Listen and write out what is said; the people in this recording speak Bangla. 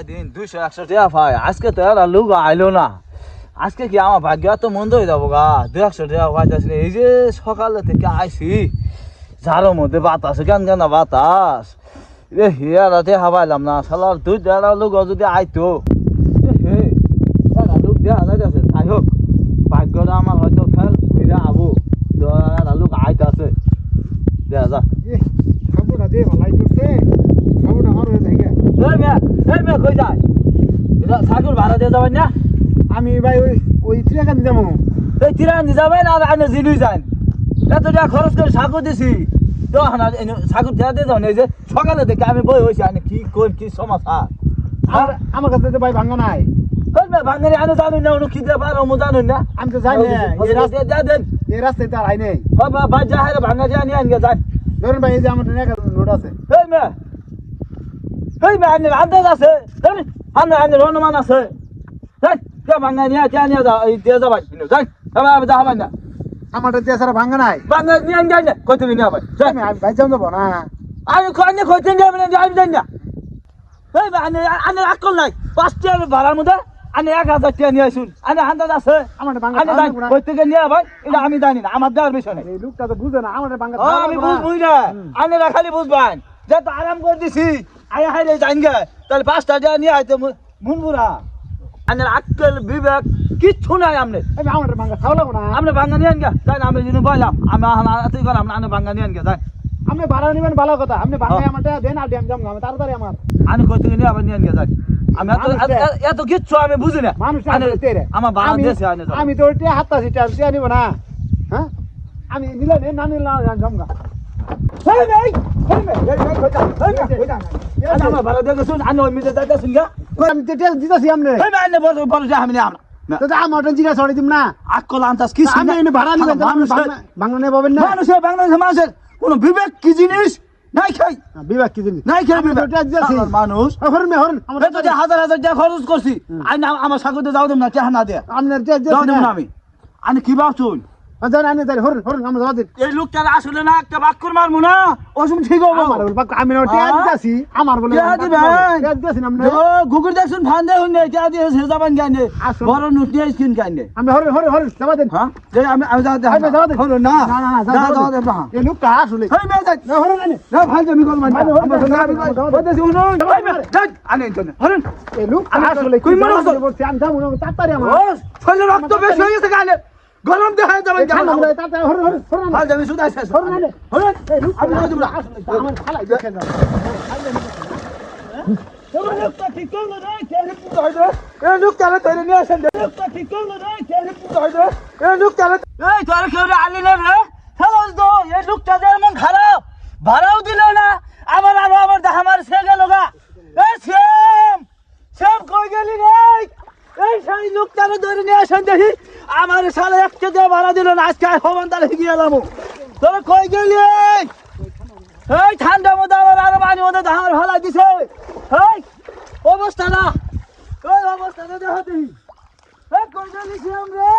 দিন 200-100 টাকা পাই আজকে তো এরা লোক আইলো না আজকে কি আমার ভাগ্য তো মন্দ হয়ে যাবো গা 200 টাকা পাইতেছি এই যে সকালে থেকে আইসি ঝাড়ের মধ্যে বাতাস গান গানা বাতাস রে হেরাতে হাবাইলাম না শালার তুই যারা লোক যদি আইতো হে এরা লোক দেওয়া যাইতেছে যাই হোক ভাগ্যটা আমার হয়তো ফেল ফিরে আবো এরা লোক আইতাছে দেয়া যা খাবুটা দে ভালাই করছে খাবুটা আমার হয়ে যায় এই মেয়ে কই যায় সাইকেল ভাড়া দিয়ে যাবেন না আমি ভাই ওই ট্রেকান যাবো এই তিরান যাবেন আর আনে জিলুই যান এত টাকা খরচ করে সাগর দিছি তো সাগর দেওয়া দিয়ে যাবেন এই যে সকালে থেকে আমি বই হয়েছি আনে কি কোন কি সমস্যা আমার কাছে তো ভাই ভাঙা নাই ভাঙারি আনে জানুন না কি দিয়ে পারো মো জানুন না আমি তো জানি না এই রাস্তায় যা দেন এই রাস্তায় তার আই নেই ভাই যা হারে ভাঙা যা নিয়ে আনগে যান ধরুন ভাই এই যে আমার ট্রেকার নোট আছে এই মেয়ে আনের আন্দাজ আছে আনের অনুমান আছে ভাঙা নিয়ে যা দিয়ে যাবেন যান যা হবেন না আমার দেশের ভাঙা নাই ভাঙা নিয়ে আন যাই না কত নিয়ে হবে আমি ভাই যাবো না আমি কয়নে কইতেন যাবেন আমি জানি না এই আনে আকল নাই 5 টাকা ভাড়ার মধ্যে আনে 1000 টাকা নিয়ে আসুন আনে আন্দাজ আছে আমার ভাঙা আনে যাই কই থেকে নিয়ে ভাই এটা আমি জানি না আমার দেওয়ার বিষয় নাই এই লোকটা তো বুঝে না আমার ভাঙা আমি বুঝবই না আনেরা খালি বুঝবেন যে তো আরাম করে দিছি আয় হাইলে জানগে তাহলে 5 টাকা নিয়ে আইতে মুনবুরা আনের আকল বিবেক কিচ্ছু নাই আমনে আমার ভাঙা খাওয়া লাগবো না আমনে ভাঙা নিয়ে আনগে তাই আমি যিনি বললাম আমি তুই করলাম না আনে ভাঙা নিয়ে আনগে তাই আপনি ভাড়া নিবেন ভালো কথা আপনি ভাঙা আমার দেন আর ড্যাম জাম আমি তাড়াতাড়ি আমার আমি কই থেকে নিয়ে আবার নিয়ে আনগে যাই আমি এত কিচ্ছু আমি বুঝি না মানুষ আমার বাংলাদেশে আনে আমি তো ওইটা হাতটা সিটা নিব না হ্যাঁ আমি নিলে না নিলে জমগা আমার ভালো দেখে শুন আনে ওই মিটে যাইতে শুন গা আমি তো তেল দিতেছি আপনি আনে বড় আমি না তো আমার জিরা ছড়াই দিম না আকল আনতাস কি আমি এনে ভাড়া নিবেন বাংলা নেই পাবেন না বাংলাদেশের মানুষের কোন বিবেক কি জিনিস নাই খাই বিবেক কি জিনিস নাই খাই বিবেক মানুষ হরন হরন আমরা তো 1000 টাকা খরচ করছি আইনা আমার সাগরে যাও দেব না টাকা না দে আপনার যাও দেব না আমি কি ভাবছুন আজান আনে তাই হরন হরন আমরা যাও দিন এই লোকটা আসলে না একটা বাক্কর মারমু না ওসম ঠিক হবে আমার বল আমি না টিয়া দিতাছি আমার বলে টিয়া দিবেন টিয়া দিতাছি আপনি ও গুগল দেখছুন ফান দে হইনে টিয়া দিয়ে সে যাবেন গানে বড় নোট নিয়ে স্ক্রিন গানে আমি হরন হরন হরন যাও দেন হ্যাঁ যে আমি যাও দে হরন না যাও দে না এই লোকটা আসলে হেই মে যাই না হরন আনে না ভাই আমি কল মান আমি বলতে শুনুন আনে চলে হরন এই লোক আসলে কই মানুষ বলছি আমি যাবো না তাড়াতাড়ি আমার ও শরীরে রক্ত বেশি হয়ে গেছে গানে গরম দেখায় যাবেন তাড়াতাড়ি হরন হরন হরন ভাই আমি শুধু আইছে হরন আনে হরন এই লোক আমি বলতে না আসলে আমার খালাই দেখে যাও তোমার লোকটা ঠিক করলো না কেন পুরো হইলো এই লোকটা ধরে নিয়ে আসেন লোকটা ঠিক করলো না কেন পুরো হইলো এই লোকটা এই তোর কেউ আলি না রে হ্যালো দো এই লোকটা যেমন খারাপ ভাড়াও দিল না আবার আমার সে গেল গা এই শ্যাম কই গেলি রে এই সেই লোকটা ধরে নিয়ে আসেন দেখি আমার সালে 1 টাকা ভাড়া দিল না আজকে হবান তালে গিয়ে এলাম তোর কই গেলি এই ঠান্ডা মধ্যে আবার পানি মধ্যে ধার ভালা দিছে এই অবস্থা না ওই অবস্থা দেখো তুই কই গেলি শ্যাম রে